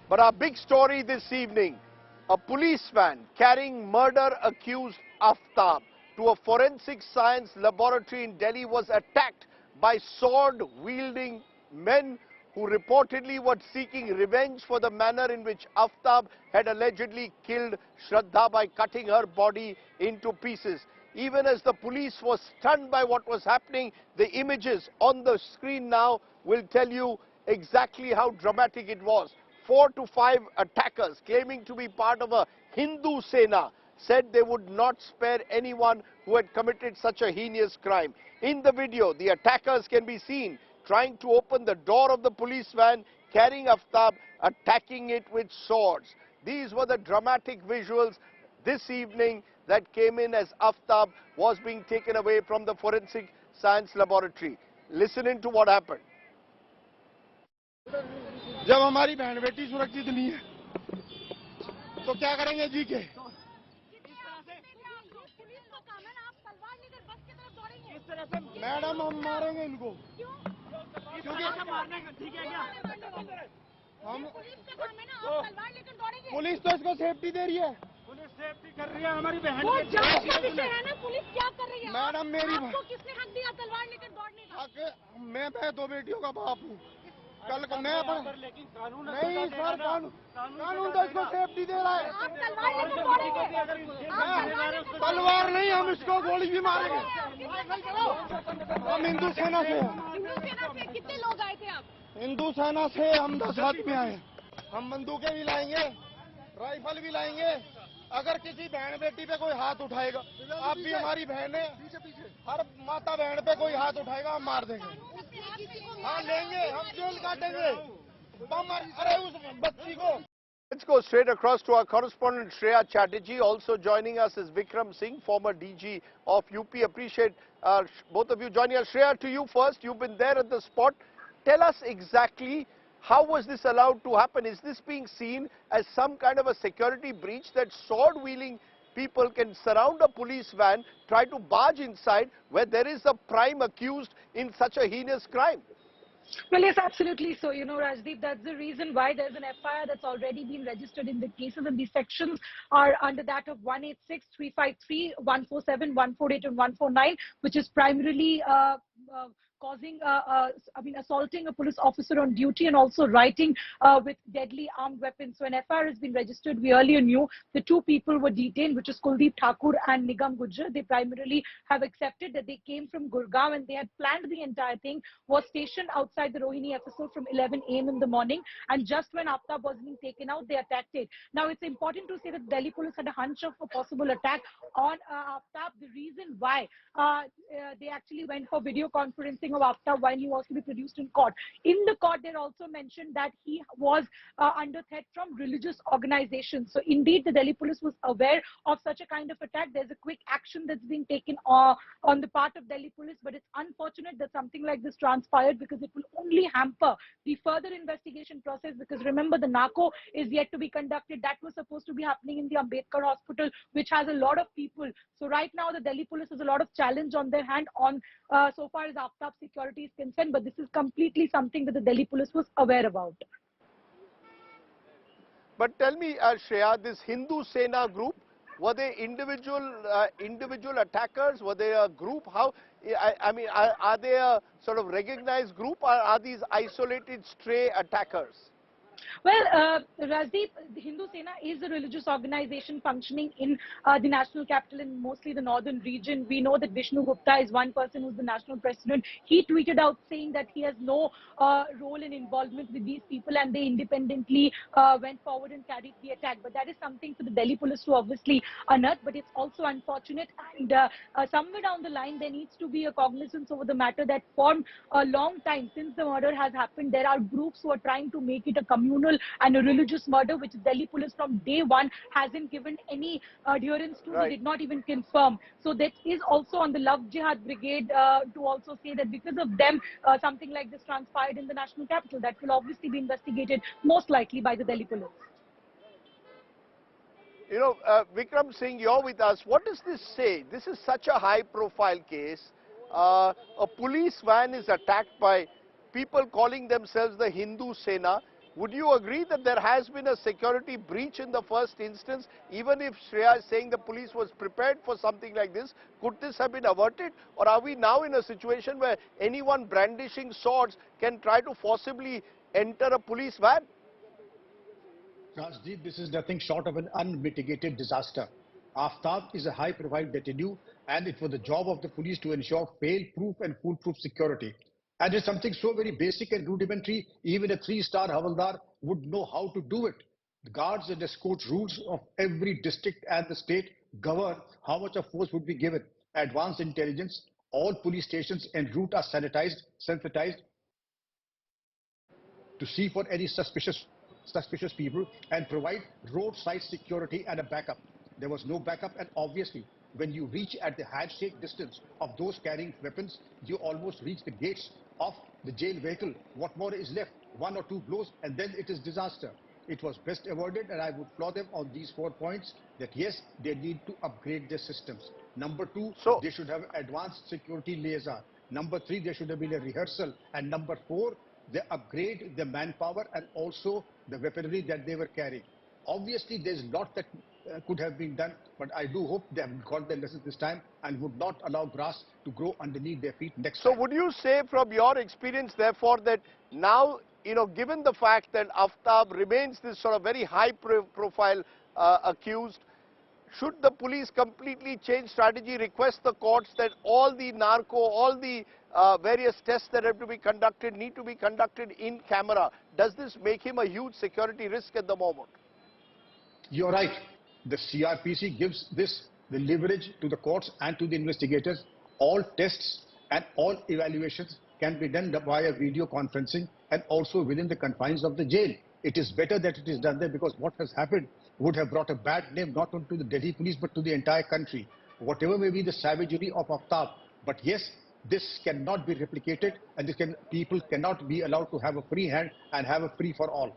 But our big story this evening, a police van carrying murder-accused Aftab to a forensic science laboratory in Delhi was attacked by sword-wielding men who reportedly were seeking revenge for the manner in which Aftab had allegedly killed Shraddha by cutting her body into pieces. Even as the police was stunned by what was happening, the images on the screen now will tell you exactly how dramatic it was. 4 to 5 attackers claiming to be part of a Hindu Sena said they would not spare anyone who had committed such a heinous crime. In the video, the attackers can be seen trying to open the door of the police van, carrying Aftab, attacking it with swords. These were the dramatic visuals this evening that came in as Aftab was being taken away from the forensic science laboratory. Listen in to what happened. जब हमारी बहन बेटी सुरक्षित नहीं है तो क्या करेंगे जी के? मैडम हम मारेंगे इनको क्योंकि हम पुलिस तो इसको सेफ्टी दे रही है, पुलिस सेफ्टी कर रही है हमारी बहन की। पुलिस क्या कर रही है? मैडम मेरी आपको किसने हक दिया तलवार लेकर दौड़ने का? मैं 2 बेटियों का बाप हूँ। कल को मैं लेकिन कानून नहीं सर, कानून तो इसको सेफ्टी दे रहा है। आप तलवार लेकर दौड़ेंगे? तलवार नहीं, हम इसको गोली भी मारेंगे। हम हिंदू सेना से कितने लोग आए थे आप? हिंदू सेना से हम 10 आदमी आए। हम बंदूकें भी लाएंगे, राइफल भी लाएंगे। अगर किसी बहन बेटी पे कोई हाथ उठाएगा, आप भी हमारी बहन है, हर माता बहन पे कोई हाथ उठाएगा हम मार देंगे। हाँ लेंगे, हम जेल काटेंगे। अरे उस बच्ची को। Let's go straight across to our correspondent Shreya Chatterjee. Also joining us is Vikram Singh, former DG of UP. Appreciate both of you joining us. Shreya, to you first. You've been there at the spot. Tell us exactly how was this allowed to happen? Is this being seen as some kind of a security breach that sword-wielding people can surround a police van, try to barge inside where there is a prime accused in such a heinous crime? Well, yes, absolutely. So, Rajdeep, that's the reason why there's an FIR that's already been registered in the cases, and these sections are under that of 186, 353, 147, 148, and 149, which is primarily causing, assaulting a police officer on duty and also writing with deadly armed weapons. So an FIR has been registered. We earlier knew the 2 people were detained, which is Kuldeep Thakur and Nigam Gujjar. They primarily have accepted that they came from Gurugram and they had planned the entire thing, was stationed outside the Rohini FSO from 11 a.m. in the morning. And just when Aftab was being taken out, they attacked it. Now, it's important to say that Delhi police had a hunch of a possible attack on Aftab. The reason why they actually went for video conferencing of Aftab while he was to be produced in court. In the court, they also mentioned that he was under threat from religious organizations. So indeed, the Delhi police was aware of such a kind of attack. There's a quick action that's being taken on the part of Delhi police, but it's unfortunate that something like this transpired because it will only hamper the further investigation process. Because remember, the narco is yet to be conducted. That was supposed to be happening in the Ambedkar hospital, which has a lot of people. So right now, the Delhi police has a lot of challenge on their hand on so far as Aftab security is concerned, but this is completely something that the Delhi police was aware about. But tell me, Shreya, this Hindu Sena group, were they individual attackers? Were they a group? How? I mean, are they a sort of recognized group, or are these isolated stray attackers? Well, Rajdeep, the Hindu Sena is a religious organization functioning in the national capital and mostly the northern region. We know that Vishnu Gupta is one person who's the national president. He tweeted out saying that he has no role in involvement with these people and they independently went forward and carried the attack. But that is something for the Delhi police to obviously unearth. But it's also unfortunate, and somewhere down the line there needs to be a cognizance over the matter that for a long time since the murder has happened, there are groups who are trying to make it a communal and a religious murder, which Delhi police from day one hasn't given any adherence to. Right. They did not even confirm. So that is also on the Love Jihad Brigade to also say that because of them, something like this transpired in the national capital. That will obviously be investigated most likely by the Delhi police. You know, Vikram Singh, you're with us. What does this say? This is such a high-profile case. A police van is attacked by people calling themselves the Hindu Sena. Would you agree that there has been a security breach in the first instance? Even if Shreya is saying the police was prepared for something like this, could this have been averted? Or are we now in a situation where anyone brandishing swords can try to forcibly enter a police van? Rajdeep, this is nothing short of an unmitigated disaster. Aftab is a high-profile detainee, and it was the job of the police to ensure fail-proof and foolproof security. And it's something so very basic and rudimentary, even a three-star Havaldar would know how to do it. The guards and escort rules of every district and the state govern how much of force would be given. Advanced intelligence, all police stations en route are sensitized to see for any suspicious people and provide roadside security and a backup. There was no backup, and obviously, when you reach at the handshake distance of those carrying weapons, you almost reach the gates of the jail vehicle. What more is left? One or two blows, and then it is disaster. It was best avoided, and I would applaud them on these 4 points that yes, they need to upgrade their systems. Number two, they should have advanced security liaison. Number three, there should have been a rehearsal. And number four, they upgrade the manpower and also the weaponry that they were carrying. Obviously, there's a lot that could have been done, but I do hope they have got their lessons this time and would not allow grass to grow underneath their feet next time. So would you say from your experience, therefore, that now, given the fact that Aftab remains this sort of very high profile accused, should the police completely change strategy, request the courts that all the all the various tests that have to be conducted need to be conducted in camera? Does this make him a huge security risk at the moment? You're right. The CRPC gives the leverage to the courts and to the investigators. All tests and all evaluations can be done via video conferencing and also within the confines of the jail. It is better that it is done there, because what has happened would have brought a bad name not only to the Delhi police but to the entire country. Whatever may be the savagery of Aftab, but yes, this cannot be replicated, and people cannot be allowed to have a free hand and have a free for all.